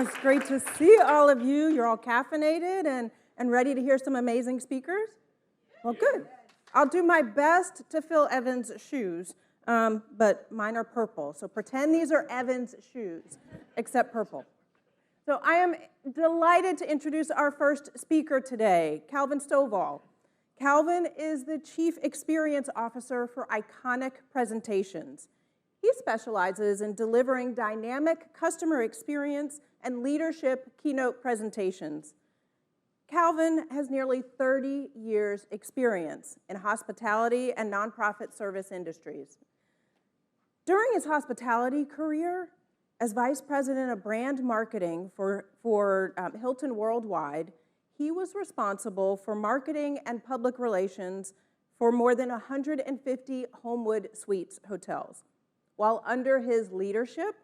It's great to see all of you. You're all caffeinated and ready to hear some amazing speakers? Well, good. I'll do my best to fill Evan's shoes, but mine are purple. So pretend these are Evan's shoes, except purple. So I am delighted to introduce our first speaker today, Calvin Stovall. Calvin is the Chief Experience Officer for Iconic Presentations. He specializes in delivering dynamic customer experience and leadership keynote presentations. Calvin has nearly 30 years' experience in hospitality and nonprofit service industries. During his hospitality career, as Vice President of Brand Marketing for Hilton Worldwide, he was responsible for marketing and public relations for more than 150 Homewood Suites hotels. While under his leadership,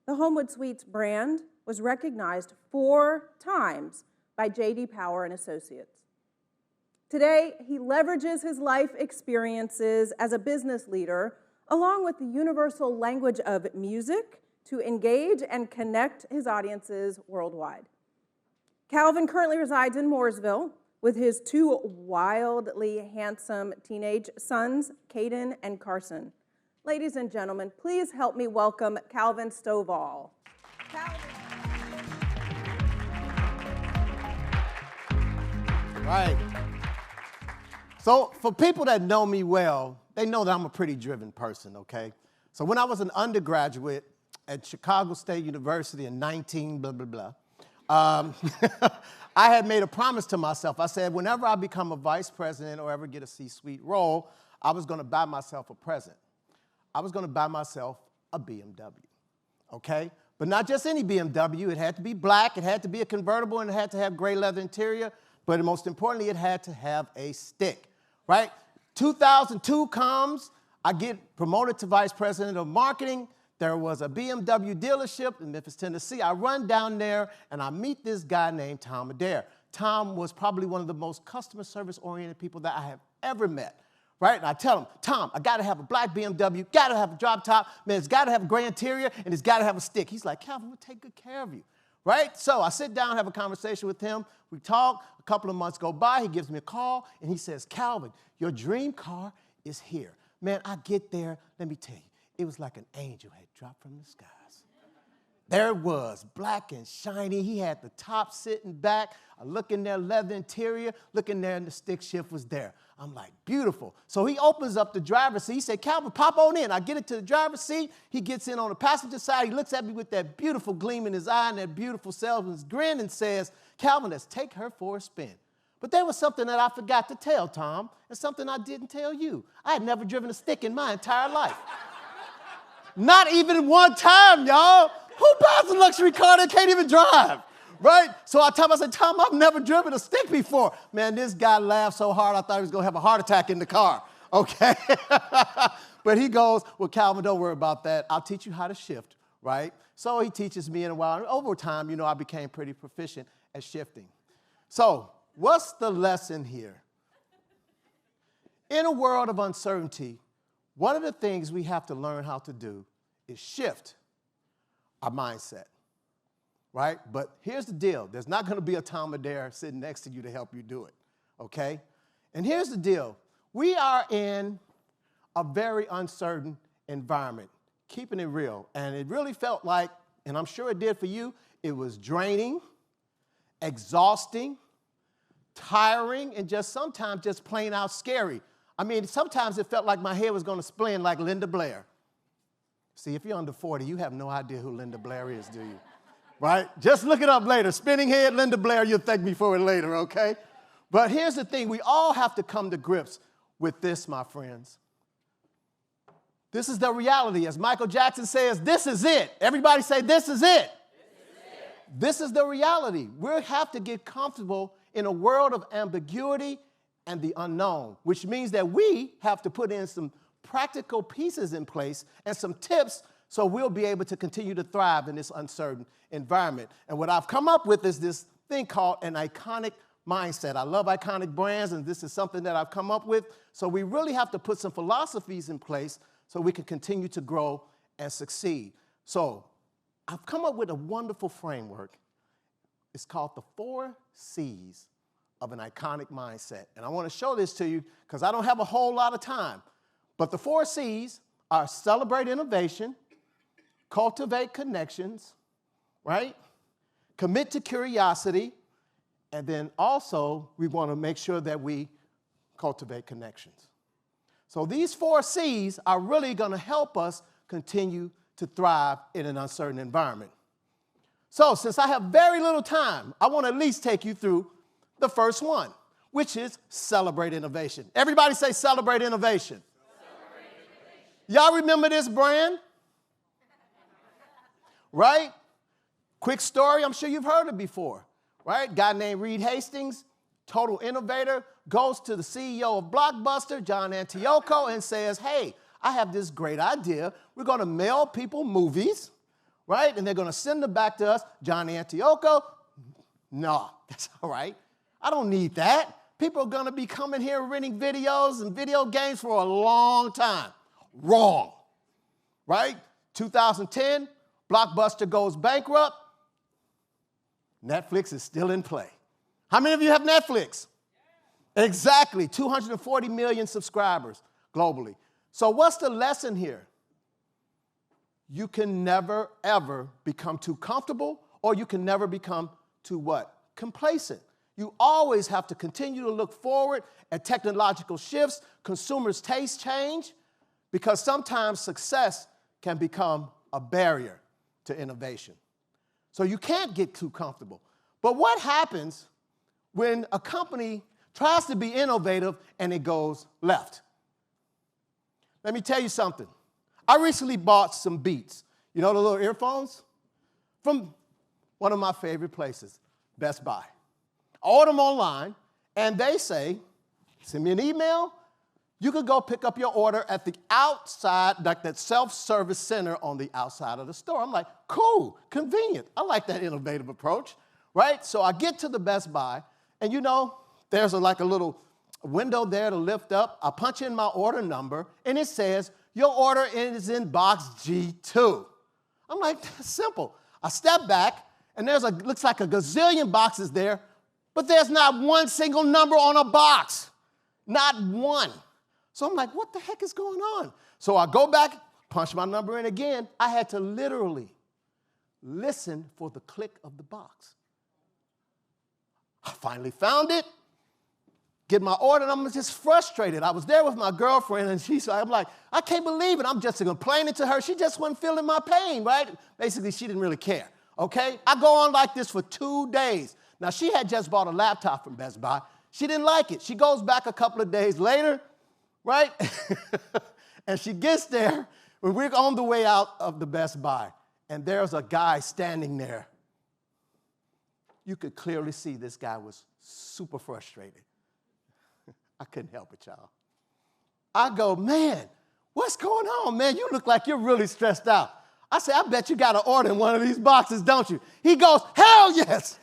the Homewood Suites brand was recognized 4 times by J.D. Power and Associates. Today, he leverages his life experiences as a business leader, along with the universal language of music, to engage and connect his audiences worldwide. Calvin currently resides in Mooresville with his 2 wildly handsome teenage sons, Caden and Carson. Ladies and gentlemen, please help me welcome Calvin Stovall. Calvin. Right. So for people that know me well, they know that I'm a pretty driven person, okay? So when I was an undergraduate at Chicago State University in blah, blah, blah, I had made a promise to myself. I said, whenever I become a vice president or ever get a C-suite role, I was going to buy myself a present. I was going to buy myself a BMW, okay? But not just any BMW. It had to be black, it had to be a convertible, and it had to have gray leather interior. But most importantly, it had to have a stick, right? 2002 comes, I get promoted to vice president of marketing. There was a BMW dealership in Memphis, Tennessee. I run down there, and I meet this guy named Tom Adair. Tom was probably one of the most customer service-oriented people that I have ever met. Right? And I tell him, Tom, I got to have a black BMW, got to have a drop top, man, it's got to have a gray interior, and it's got to have a stick. He's like, Calvin, we'll take good care of you. Right? So I sit down, have a conversation with him. We talk. A couple of months go by. He gives me a call, and he says, Calvin, your dream car is here. Man, I get there. Let me tell you, it was like an angel had dropped from the skies. There it was, black and shiny. He had the top sitting back. I look in there, leather interior. Look in there, and the stick shift was there. I'm like, beautiful. So he opens up the driver's seat. He said, Calvin, pop on in. I get into the driver's seat. He gets in on the passenger side. He looks at me with that beautiful gleam in his eye and that beautiful salesman's grin and says, Calvin, let's take her for a spin. But there was something that I forgot to tell Tom, and something I didn't tell you. I had never driven a stick in my entire life. Not even one time, y'all. Who buys a luxury car that can't even drive? Right? So I told him, I said, Tom, I've never driven a stick before. Man, this guy laughed so hard, I thought he was going to have a heart attack in the car. Okay? But he goes, well, Calvin, don't worry about that. I'll teach you how to shift, right? So he teaches me in a while. And over time, you know, I became pretty proficient at shifting. So what's the lesson here? In a world of uncertainty, one of the things we have to learn how to do is shift our mindset. Right? But here's the deal. There's not going to be a Tom Adair sitting next to you to help you do it, okay? And here's the deal. We are in a very uncertain environment, keeping it real. And it really felt like, and I'm sure it did for you, it was draining, exhausting, tiring, and just sometimes just plain out scary. I mean, sometimes it felt like my head was going to spin like Linda Blair. See, if you're under 40, you have no idea who Linda Blair is, do you? Right? Just look it up later. Spinning head, Linda Blair, you'll thank me for it later, okay? But here's the thing. We all have to come to grips with this, my friends. This is the reality. As Michael Jackson says, this is it. Everybody say, this is it. This is the reality. We have to get comfortable in a world of ambiguity and the unknown, which means that we have to put in some practical pieces in place and some tips so we'll be able to continue to thrive in this uncertain environment. And what I've come up with is this thing called an iconic mindset. I love iconic brands, and this is something that I've come up with. So we really have to put some philosophies in place so we can continue to grow and succeed. So I've come up with a wonderful framework, It's called the 4 C's of an iconic mindset. And I want to show this to you because I don't have a whole lot of time. But the 4 C's are celebrate innovation, cultivate connections, right? Commit to curiosity, and then also we want to make sure that we cultivate connections. So these 4 C's are really going to help us continue to thrive in an uncertain environment. So since I have very little time, I want to at least take you through the first one, which is celebrate innovation. Everybody say celebrate innovation. Celebrate innovation. Y'all remember this brand? Right? Quick story, I'm sure you've heard it before, right? Guy named Reed Hastings, total innovator, goes to the CEO of Blockbuster, John Antioco, and says, hey, I have this great idea. We're going to mail people movies, right? And they're going to send them back to us. John Antioco, no, that's all right. I don't need that. People are going to be coming here renting videos and video games for a long time. Wrong, right? 2010, Blockbuster goes bankrupt. Netflix is still in play. How many of you have Netflix? Exactly, 240 million subscribers globally. So what's the lesson here? You can never, ever become too comfortable, or you can never become too what? Complacent. You always have to continue to look forward at technological shifts, consumers' tastes change, because sometimes success can become a barrier to innovation. So you can't get too comfortable. But what happens when a company tries to be innovative and it goes left? Let me tell you something. I recently bought some Beats. You know the little earphones? From one of my favorite places, Best Buy. I ordered them online, and they say, send me an email. You could go pick up your order at the outside, like that self-service center on the outside of the store. I'm like, cool, convenient. I like that innovative approach, right? So I get to the Best Buy, and you know, there's like a little window there to lift up. I punch in my order number, and it says, your order is in box G2. I'm like, that's simple. I step back, and looks like a gazillion boxes there, but there's not one single number on a box. Not one. So I'm like, what the heck is going on? So I go back, punch my number in again. I had to literally listen for the click of the box. I finally found it, get my order, and I'm just frustrated. I was there with my girlfriend, and I'm like, I can't believe it. I'm just complaining to her. She just wasn't feeling my pain, right? Basically, she didn't really care, okay? I go on like this for 2 days. Now, she had just bought a laptop from Best Buy. She didn't like it. She goes back a couple of days later, right? And she gets there when we're on the way out of the Best Buy, and there's a guy standing there. You could clearly see this guy was super frustrated. I couldn't help it, y'all. I go, man, what's going on, man? You look like you're really stressed out. I say, I bet you got an order in one of these boxes, don't you? He goes, hell yes.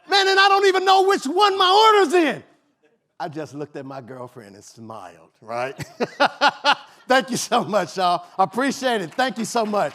Man, and I don't even know which one my order's in. I just looked at my girlfriend and smiled, right? Thank you so much, y'all. I appreciate it. Thank you so much.